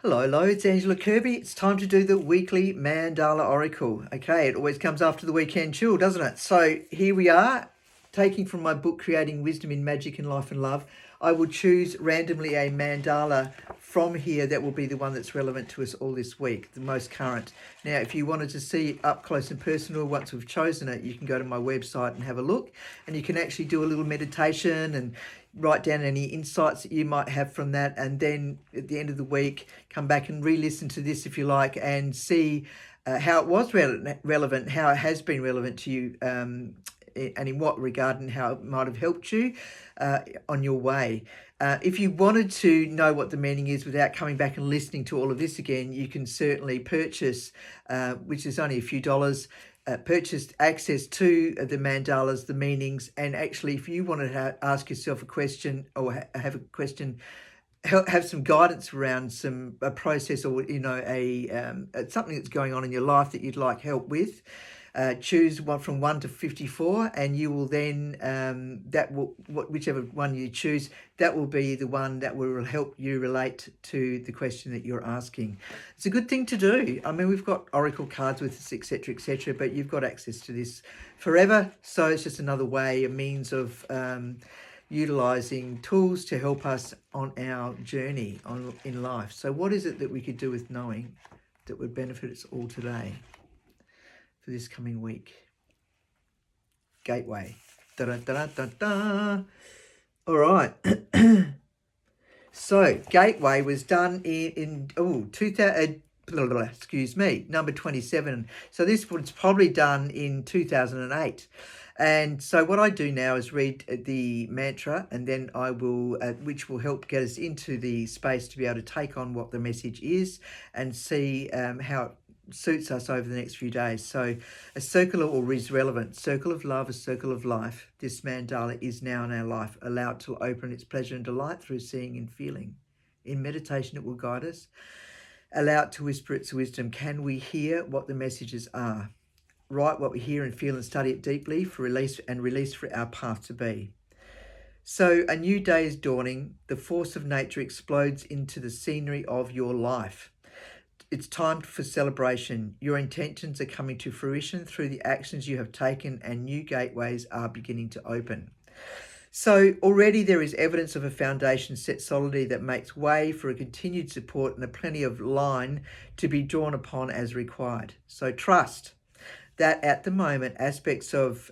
Hello, it's Angela Kirby. It's time to do the weekly Mandala Oracle. Okay, it always comes after the weekend chill, doesn't it? So here we are, taking from my book, Creating Wisdom in Magic in Life and Love. I will choose randomly a mandala from here that will be the one that's relevant to us all this week, the most current. Now, if you wanted to see it up close and personal once we've chosen it, you can go to my website and have a look, and you can actually do a little meditation and write down any insights that you might have from that, and then at the end of the week come back and re-listen to this if you like, and see how it was relevant, how it has been relevant to you, and in what regard, and how it might have helped you on your way. If you wanted to know what the meaning is without coming back and listening to all of this again, you can certainly purchase, which is only a few dollars, purchased access to the mandalas, the meanings, and actually if you want to ask yourself a question or have a question, have some guidance around a process, or something that's going on in your life that you'd like help with, choose one from 1 to 54, and you will then whichever one you choose, that will be the one that will help you relate to the question that you're asking. It's a good thing to do. I mean, we've got oracle cards with us, etc., but you've got access to this forever, so it's just another way, a means of utilizing tools to help us on our journey in life. So what is it that we could do with knowing that would benefit us all today for this coming week? Gateway. Da-da-da-da-da-da. All right. So Gateway was done in 2000. Excuse me, number 27. So this was probably done in 2008. And so what I do now is read the mantra, and then I will, which will help get us into the space to be able to take on what the message is and see how it suits us over the next few days. So a circle, or is relevant, circle of love, a circle of life. This mandala is now in our life. Allow it to open its pleasure and delight through seeing and feeling. In meditation, it will guide us. Allow it to whisper its wisdom. Can we hear what the messages are? Write what we hear and feel and study it deeply for release for our path to be. So a new day is dawning. The force of nature explodes into the scenery of your life. It's time for celebration. Your intentions are coming to fruition through the actions you have taken, and new gateways are beginning to open. So already there is evidence of a foundation set solidly that makes way for a continued support and a plenty of line to be drawn upon as required. So trust that at the moment aspects of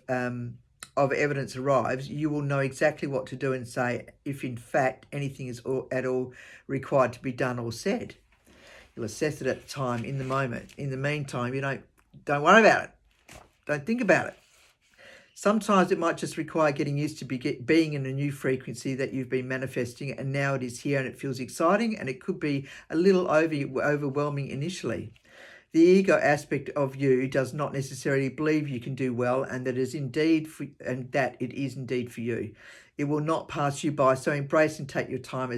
evidence arrives, you will know exactly what to do and say if in fact anything is at all required to be done or said. You'll assess it at the time, in the moment. In the meantime, you don't worry about it. Don't think about it. Sometimes it might just require getting used to being in a new frequency that you've been manifesting, and now it is here and it feels exciting, and it could be a little overwhelming initially. The ego aspect of you does not necessarily believe you can do well, and that it is indeed for you. It will not pass you by, so embrace and take your time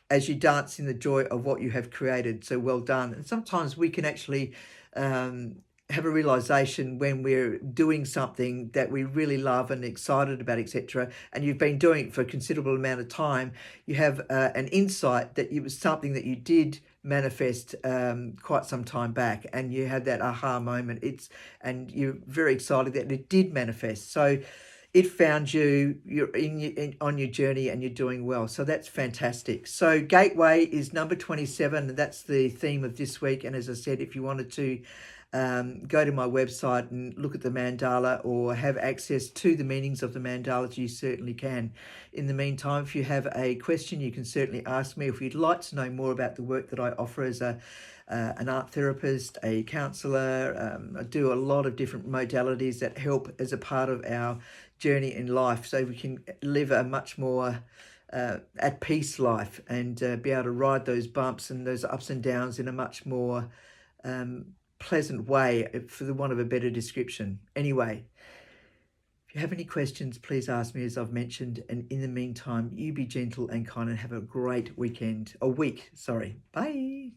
as you dance in the joy of what you have created. So well done. And sometimes we can actually have a realization when we're doing something that we really love and excited about, etc., and you've been doing it for a considerable amount of time. You have an insight that it was something that you did manifest quite some time back, and you had that aha moment. And you're very excited that it did manifest. So it found you. You're on your journey, and you're doing well. So that's fantastic. So Gateway is number 27, and that's the theme of this week. And as I said, if you wanted to go to my website and look at the mandala or have access to the meanings of the mandalas, you certainly can. In the meantime, if you have a question, you can certainly ask me. If you'd like to know more about the work that I offer as an art therapist, a counsellor, I do a lot of different modalities that help as a part of our journey in life, so we can live a much more at peace life, and be able to ride those bumps and those ups and downs in a much more pleasant way, for the want of a better description. Anyway, if you have any questions, please ask me, as I've mentioned, and in the meantime, you be gentle and kind and have a great week. Bye.